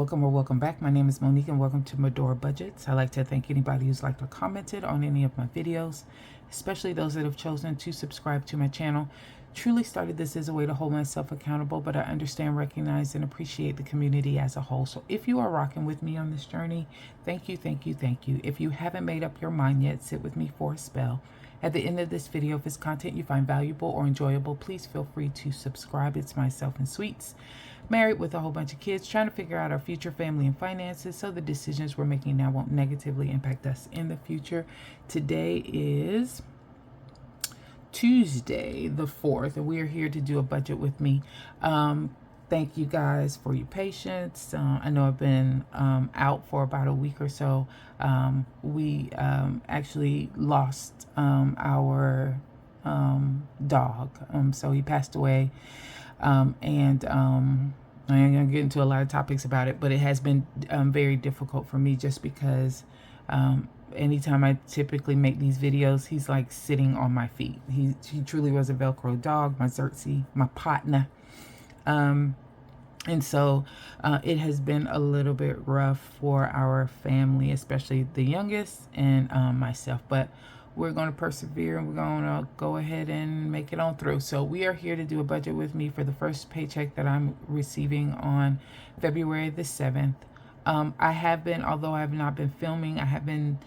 welcome or welcome back. My name is Monique and welcome to Medora Budgets. I'd like to thank anybody who's liked or commented on any of my videos, especially those that have chosen to subscribe to my channel. Truly started this as a way to hold myself accountable, but I understand, recognize, and appreciate the community as a whole. So if you are rocking with me on this journey, thank you, thank you, thank you. If you haven't made up your mind yet, sit with me for a spell. At the end of this video, if it's content you find valuable or enjoyable, please feel free to subscribe. It's myself and Sweets, married with a whole bunch of kids, trying to figure out our future family and finances so the decisions we're making now won't negatively impact us in the future. Today is Tuesday the 4th, and we are here to do a budget with me. Thank you guys for your patience. I know I've been out for about a week or so. We actually lost our dog. So he passed away. And I ain't gonna get into a lot of topics about it, but it has been very difficult for me just because anytime I typically make these videos, he's like sitting on my feet. He truly was a Velcro dog, my Xerxes, my partner. And so it has been a little bit rough for our family, especially the youngest and myself. But we're going to persevere and we're going to go ahead and make it on through. So we are here to do a budget with me for the first paycheck that I'm receiving on February the 7th. I have been, although I have not been filming, I have been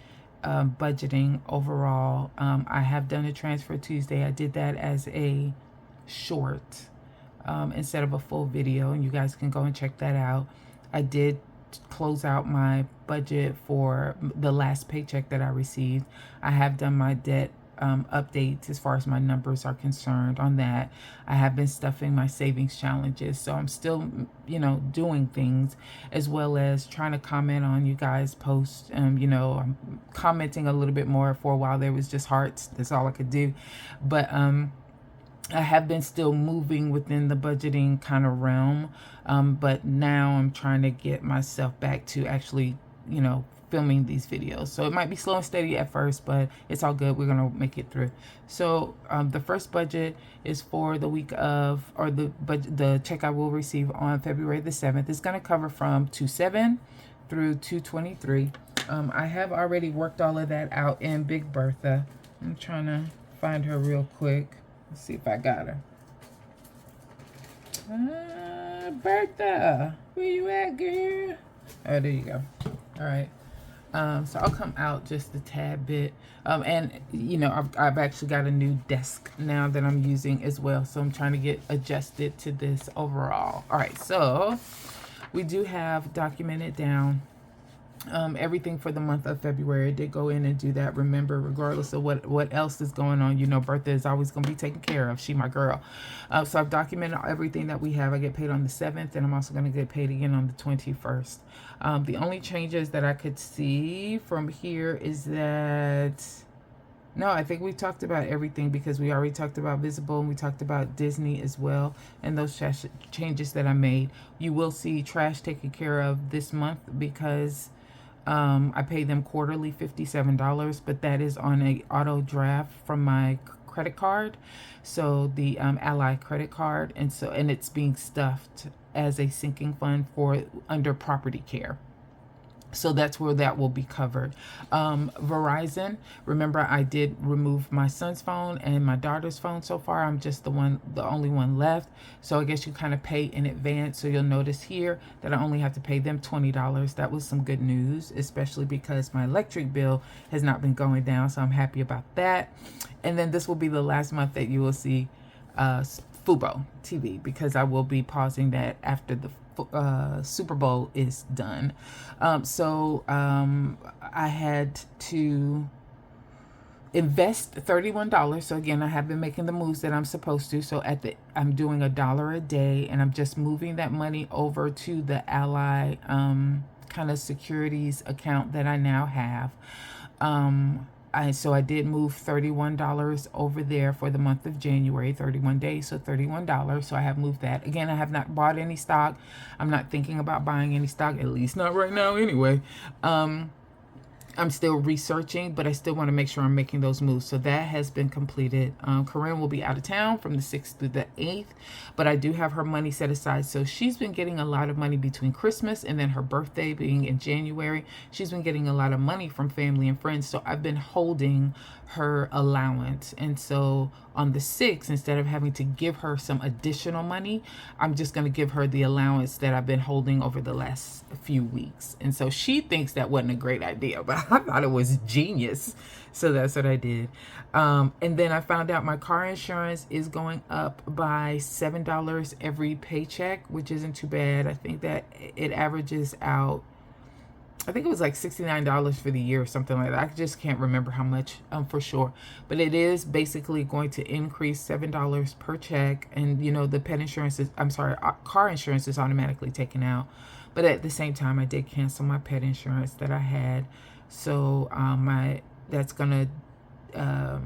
budgeting overall. I have done a Transfer Tuesday. I did that as a short instead of a full video, and you guys can go and check that out. I did close out my budget for the last paycheck that I received. I have done my debt updates as far as my numbers are concerned on that. I have been stuffing my savings challenges, so I'm still, doing things, as well as trying to comment on you guys' posts. I'm commenting a little bit more. For a while there was just hearts. That's all I could do. But I have been still moving within the budgeting kind of realm, but now I'm trying to get myself back to actually, filming these videos. So it might be slow and steady at first, but it's all good. We're going to make it through. So the first budget is for the week of, or the check I will receive on February the 7th. It's going to cover from 2/7 through 2/23. I have already worked all of that out in Big Bertha. I'm trying to find her real quick. Let's see if I got her. Bertha, where you at, girl? Oh, there you go. All right. So I'll come out just a tad bit. And, I've actually got a new desk now that I'm using as well. So I'm trying to get adjusted to this overall. All right. So we do have documented down everything for the month of February. I did go in and do that. Remember, regardless of what else is going on, Bertha is always going to be taken care of. She my girl. So I've documented everything that we have. I get paid on the 7th, and I'm also going to get paid again on the 21st. The only changes that I could see from here is that, no, I think we talked about everything, because we already talked about Visible and we talked about Disney as well, and those changes that I made. You will see trash taken care of this month, because I pay them quarterly $57, but that is on a auto draft from my credit card, so the Ally credit card, and it's being stuffed as a sinking fund for under property care. So that's where that will be covered. Verizon, remember I did remove my son's phone and my daughter's phone so far. I'm just the only one left. So I guess you kind of pay in advance. So you'll notice here that I only have to pay them $20. That was some good news, especially because my electric bill has not been going down. So I'm happy about that. And then this will be the last month that you will see Fubo TV, because I will be pausing that after the Super Bowl is done. I had to invest $31. So again, I have been making the moves that I'm supposed to. So I'm doing $1 a day, and I'm just moving that money over to the Ally kind of securities account that I now have. So I did move $31 over there for the month of January, 31 days, so $31. So I have moved that. Again, I have not bought any stock. I'm not thinking about buying any stock, at least not right now anyway. I'm still researching, but I still want to make sure I'm making those moves. So that has been completed. Corinne will be out of town from the 6th through the 8th, but I do have her money set aside. So she's been getting a lot of money between Christmas and then her birthday being in January. She's been getting a lot of money from family and friends. So I've been holding her allowance. And so on the 6th, instead of having to give her some additional money, I'm just going to give her the allowance that I've been holding over the last few weeks. And so she thinks that wasn't a great idea, but I thought it was genius. So that's what I did. And then I found out my car insurance is going up by $7 every paycheck, which isn't too bad. I think that it averages out, I think it was like $69 for the year or something like that. I just can't remember how much for sure. But it is basically going to increase $7 per check. And, you know, the pet insurance is, I'm sorry, car insurance is automatically taken out. But at the same time, I did cancel my pet insurance that I had. So that's going to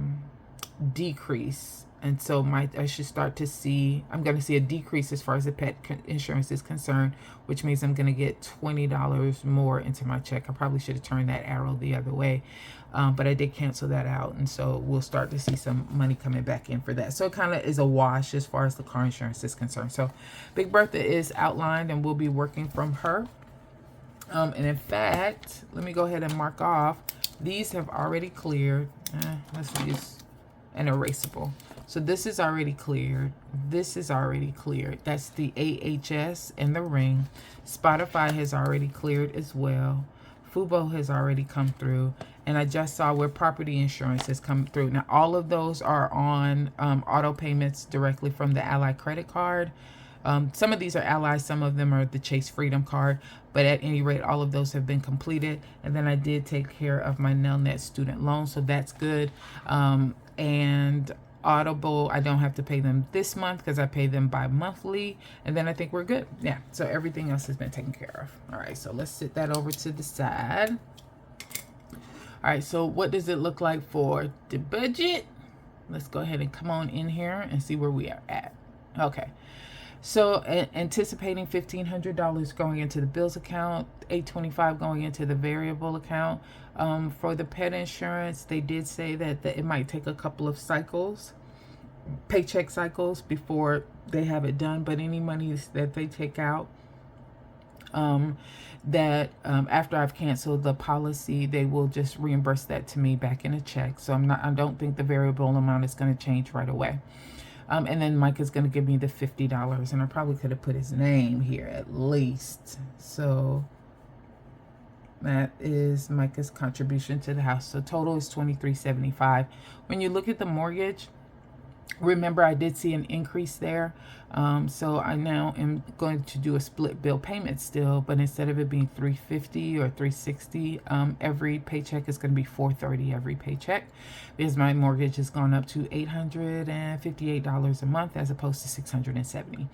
decrease. And so I should start to see, I'm going to see a decrease as far as the pet insurance is concerned, which means I'm going to get $20 more into my check. I probably should have turned that arrow the other way, but I did cancel that out. And so we'll start to see some money coming back in for that. So it kind of is a wash as far as the car insurance is concerned. So Big Bertha is outlined and we'll be working from her. And in fact, let me go ahead and mark off. These have already cleared. Let's use an erasable. So this is already cleared. This is already cleared. That's the AHS and the ring. Spotify has already cleared as well. Fubo has already come through. And I just saw where property insurance has come through. Now, all of those are on auto payments directly from the Ally credit card. Some of these are Ally, some of them are the Chase Freedom card. But at any rate, all of those have been completed. And then I did take care of my Nelnet student loan, so that's good. And Audible, I don't have to pay them this month because I pay them bi-monthly. And then I think we're good. Yeah, so everything else has been taken care of. All right, so let's sit that over to the side. All right, so what does it look like for the budget? Let's go ahead and come on in here and see where we are at. Okay. So anticipating $1,500 going into the bills account, $825 going into the variable account. For the pet insurance, they did say that it might take a couple of cycles, paycheck cycles, before they have it done. But any monies that they take out, after I've canceled the policy, they will just reimburse that to me back in a check. So I don't think the variable amount is going to change right away. And then Mike is going to give me the $50. And I probably could have put his name here at least. So that is Micah's contribution to the house. So total is $23.75. When you look at the mortgage, remember I did see an increase there. So I now am going to do a split bill payment still, but instead of it being $350 or $360, every paycheck is going to be $430 every paycheck, because my mortgage has gone up to $858 a month as opposed to $670.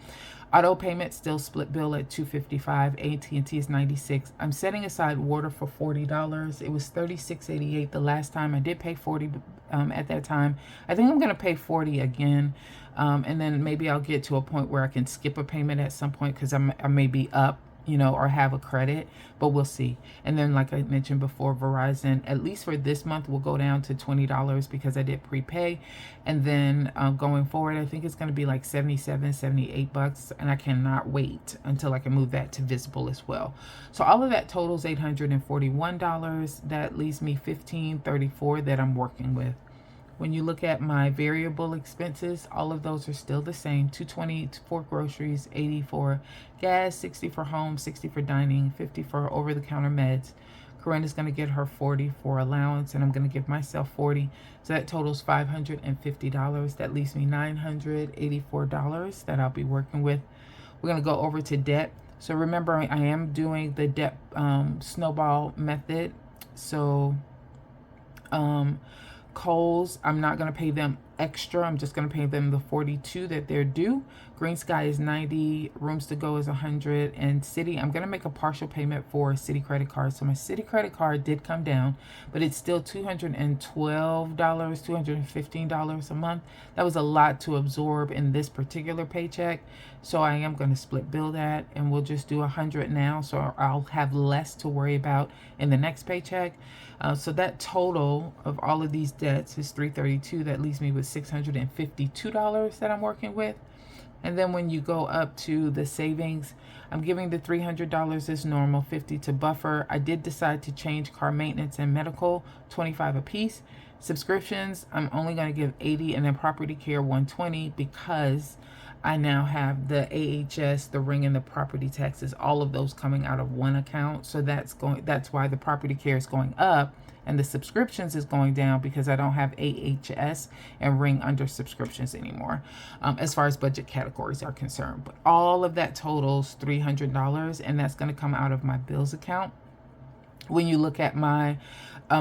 Auto payment still split bill at $255. AT&T is $96. I'm setting aside water for $40. It was $36.88 the last time. I did pay $40 at that time. I think I'm going to pay $40 again. And then maybe I'll get to a point where I can skip a payment at some point because I may be up, you know, or have a credit, but we'll see. And then, like I mentioned before, Verizon, at least for this month, will go down to $20 because I did prepay. And then going forward, I think it's going to be like $78, and I cannot wait until I can move that to Visible as well. So all of that totals $841. That leaves me $1,534 that I'm working with. When you look at my variable expenses, all of those are still the same. $220 for groceries, $80 for gas, $60 for home, $60 for dining, $50 for over-the-counter meds. Corinne is going to get her $40 for allowance, and I'm going to give myself $40. So that totals $550. That leaves me $984 that I'll be working with. We're going to go over to debt. So remember, I am doing the debt snowball method. So Kohl's, I'm not going to pay them extra. I'm just going to pay them the $42 that they're due. Green Sky is $90, Rooms to Go is $100, and City, I'm going to make a partial payment for City credit card. So my City credit card did come down, but it's still $212, $215 a month. That was a lot to absorb in this particular paycheck. So I am going to split bill that, and we'll just do $100 now, so I'll have less to worry about in the next paycheck. So that total of all of these debts is $332. That leaves me with $652 that I'm working with. And then when you go up to the savings, I'm giving the $300 as normal, $50 to buffer. I did decide to change car maintenance and medical, $25 a piece. Subscriptions, I'm only going to give $80, and then property care $120, because I now have the AHS, the ring, and the property taxes, all of those coming out of one account. So that's why the property care is going up and the subscriptions is going down, because I don't have AHS and ring under subscriptions anymore, as far as budget categories are concerned. But all of that totals $300, and that's going to come out of my bills account. When you look at my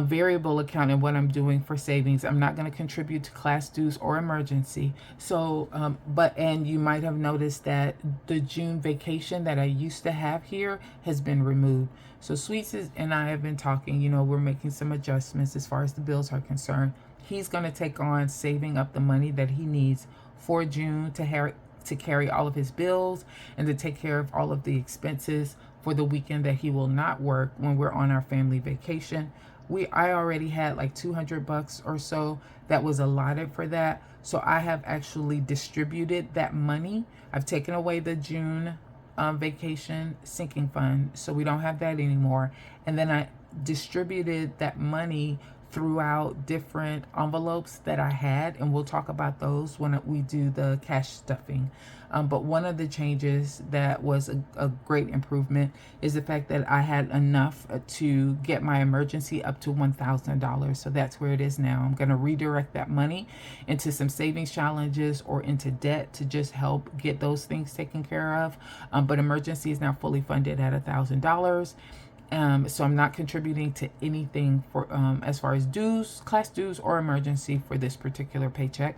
variable account and what I'm doing for savings, I'm not going to contribute to class dues or emergency. So, and you might have noticed that the June vacation that I used to have here has been removed. So Sweets and I have been talking, we're making some adjustments as far as the bills are concerned. He's going to take on saving up the money that he needs for June to carry all of his bills and to take care of all of the expenses for the weekend that he will not work when we're on our family vacation. I already had like $200 or so that was allotted for that. So I have actually distributed that money. I've taken away the June vacation sinking fund, so we don't have that anymore. And then I distributed that money throughout different envelopes that I had, and we'll talk about those when we do the cash stuffing. But one of the changes that was a great improvement is the fact that I had enough to get my emergency up to $1,000. So that's where it is now. I'm going to redirect that money into some savings challenges or into debt to just help get those things taken care of. But emergency is now fully funded at $1,000. So I'm not contributing to anything for as far as dues, class dues, or emergency for this particular paycheck.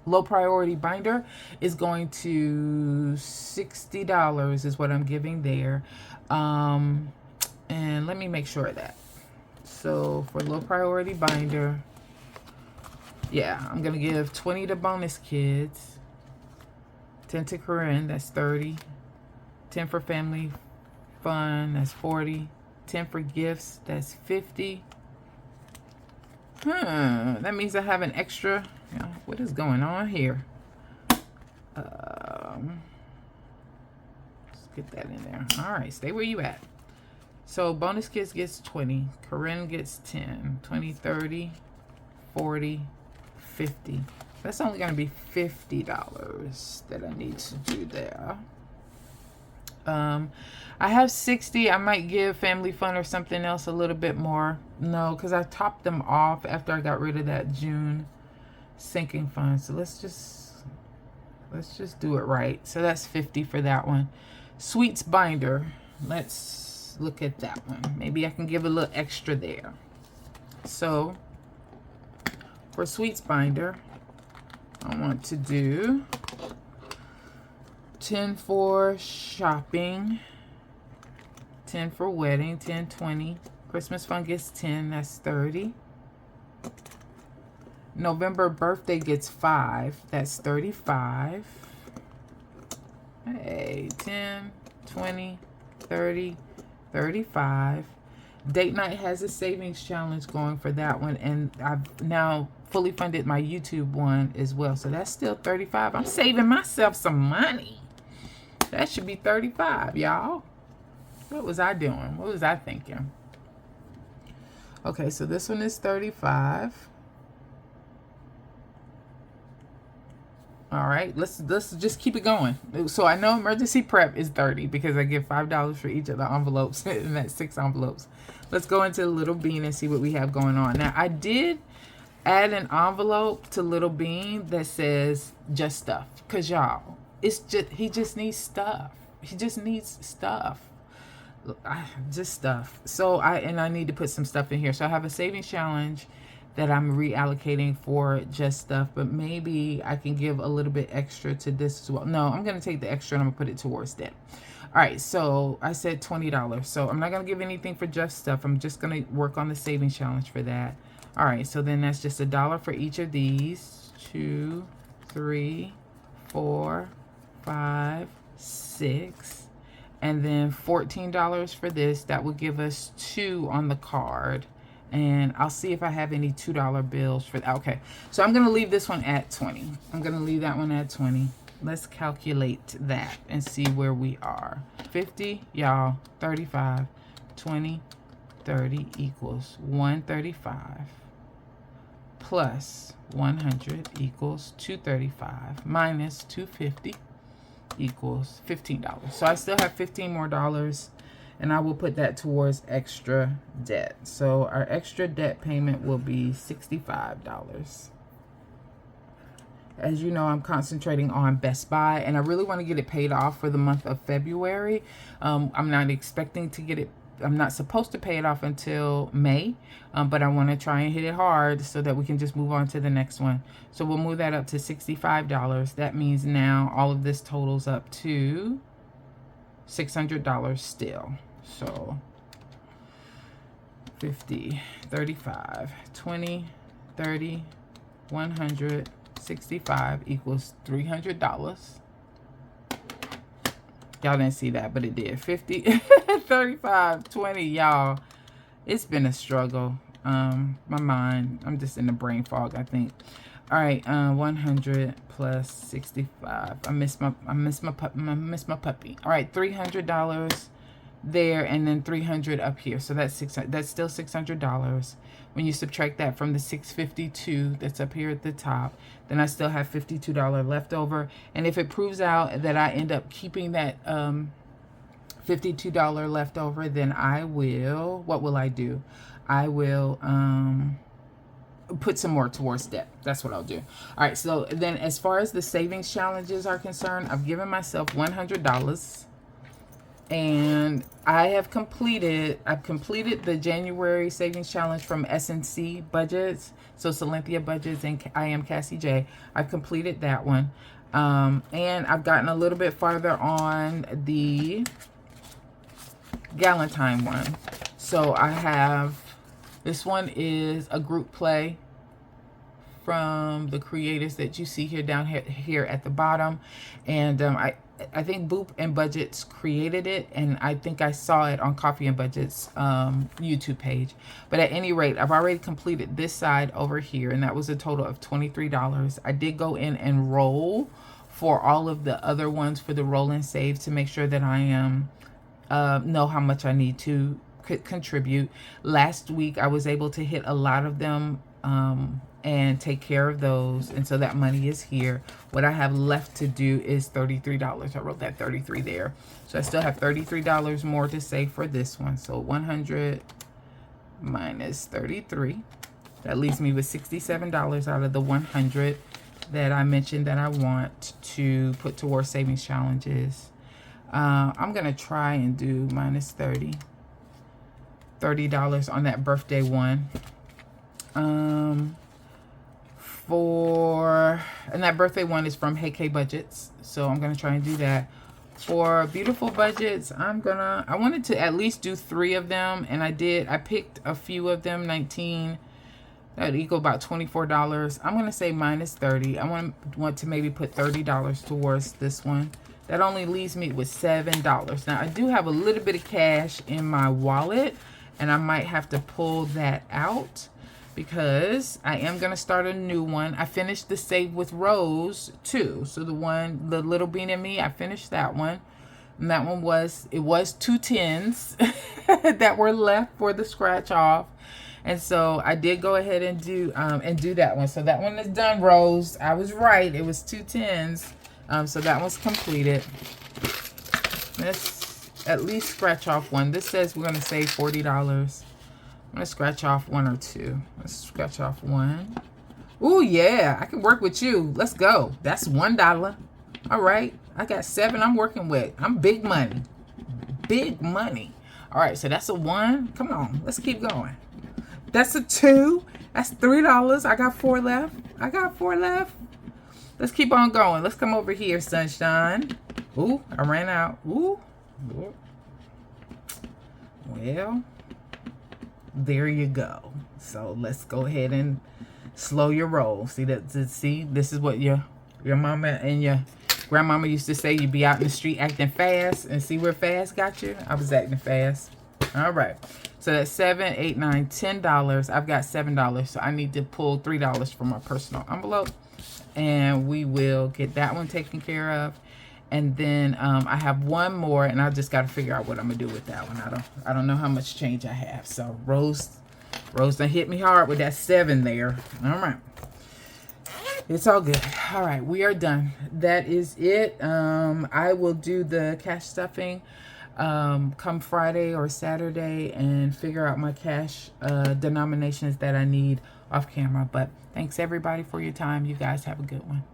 Low priority binder is going to $60 is what I'm giving there. And let me make sure of that. So for low priority binder, yeah, I'm going to give 20 to bonus kids, 10 to Corinne, that's 30, 10 for family fun, that's 40, 10 for gifts, that's 50. That means I have an extra. What is going on here? Let's get that in there. All right, stay where you at. So bonus kids gets 20, Corinne gets 10, 20, 30, 40, 50. That's only going to be $50 that I need to do there. I have 60. I might give Family Fun or something else a little bit more. No, because I topped them off after I got rid of that June sinking fund. So let's just do it right. So that's 50 for that one. Sweets binder. Let's look at that one. Maybe I can give a little extra there. So for Sweets binder, I want to do 10 for shopping, 10 for wedding, 10, 20. Christmas fund gets 10, that's 30. November birthday gets 5, that's 35. Hey, 10, 20, 30, 35. Date night has a savings challenge going for that one, and I've now fully funded my YouTube one as well, so that's still 35. I'm saving myself some money. That should be 35, y'all. What was I doing? What was I thinking? Okay, so this one is 35. All right, let's just keep it going. So I know emergency prep is 30 because I give $5 for each of the envelopes in that 6 envelopes. Let's go into Little Bean and see what we have going on. Now, I did add an envelope to Little Bean that says just stuff, because y'all, he just needs stuff. He just needs stuff. Just stuff. So I need to put some stuff in here. So I have a savings challenge that I'm reallocating for just stuff, but maybe I can give a little bit extra to this as well. No, I'm going to take the extra and I'm going to put it towards debt. All right, so I said $20. So I'm not going to give anything for just stuff. I'm just going to work on the savings challenge for that. All right, so then that's just $1 for each of these. 2, 3, 4, 5, 6. And then $14 for this. That would give us 2 on the card. And I'll see if I have any $2 bills for that. Okay, so I'm going to leave this one at 20. I'm going to leave that one at 20. Let's calculate that and see where we are. 50, y'all, 35, 20, 30 equals 135 plus 100 equals 235 minus 250 equals $15. So I still have $15 more, and I will put that towards extra debt. So our extra debt payment will be $65. As you know, I'm concentrating on Best Buy, and I really want to get it paid off for the month of February. I'm not expecting to get it. I'm not supposed to pay it off until May, but I want to try and hit it hard so that we can just move on to the next one. So we'll move that up to $65. That means now all of this totals up to $600 still. So 50, 35, 20, 30, 100, 65 equals $300. Y'all didn't see that, but it did. 50, 35, 20, y'all. It's been a struggle. My mind, I'm just in the brain fog, I think. All right, 100 plus 65. I miss my puppy. All right, $300 there, and then 300 up here. So that's that's still $600. When you subtract that from the 652 that's up here at the top, then I still have $52 left over. And if it proves out that I end up keeping that $52 left over, then I will, what will I do? I will put some more towards debt. That's what I'll do. All right, so then as far as the savings challenges are concerned, I've given myself $100. And I've completed the January savings challenge from SNC Budgets, so Salenthia Budgets, and I am Cassie J. I've completed that one, and I've gotten a little bit farther on the Galentine one. So I have, this one is a group play from the creators that you see here down here at the bottom, and I think Boop and Budgets created it, and I think I saw it on Coffee and Budgets YouTube page. But at any rate, I've already completed this side over here, and that was a total of $23. I did go in and roll for all of the other ones for the roll and save to make sure that I am know how much I need to contribute. Last week, I was able to hit a lot of them and take care of those, and so that money is here. What I have left to do is $33. I wrote that 33 there, so I still have $33 more to save for this one. So 100 minus 33, that leaves me with $67 out of the 100 that I mentioned that I want to put towards savings challenges. I'm gonna try and do minus $30 on that birthday one. And that birthday one is from Hey K Budgets, so I'm gonna try and do that. For Beautiful Budgets, I wanted to at least do 3 of them, and I did. I picked a few of them, 19, that would equal about $24. I'm gonna say minus 30. I want to maybe put $30 towards this one. That only leaves me with $7. Now I do have a little bit of cash in my wallet, and I might have to pull that out, because I am going to start a new one. I finished the Save with Rose too. So the Little Bean and Me, I finished that one. And that one was 2 10s that were left for the scratch off. And so I did go ahead and do that one. So that one is done, Rose. I was right. It was 2 10s. So that one's completed. Let's at least scratch off one. This says we're going to save $40. I'm gonna scratch off 1 or 2. Let's scratch off 1. Ooh, yeah, I can work with you. Let's go. That's $1. All right, I got 7 I'm working with. I'm big money. Big money. All right, so that's a 1. Come on, let's keep going. That's a 2. That's $3. I got 4 left. I got 4 left. Let's keep on going. Let's come over here, sunshine. Ooh, I ran out. Ooh. Well, there you go. So let's go ahead and slow your roll. See that? See, this is what your mama and your grandmama used to say. You'd be out in the street acting fast, and see where fast got you? I was acting fast. All right. So that's $7, $8, $9, $10. I've got $7, so I need to pull $3 from my personal envelope, and we will get that one taken care of. And then I have one more, and I just got to figure out what I'm gonna do with that one. I don't know how much change I have. So Rose done hit me hard with that 7 there. All right, it's all good. All right, we are done. That is it. I will do the cash stuffing come Friday or Saturday and figure out my cash denominations that I need off camera. But thanks everybody for your time. You guys have a good one.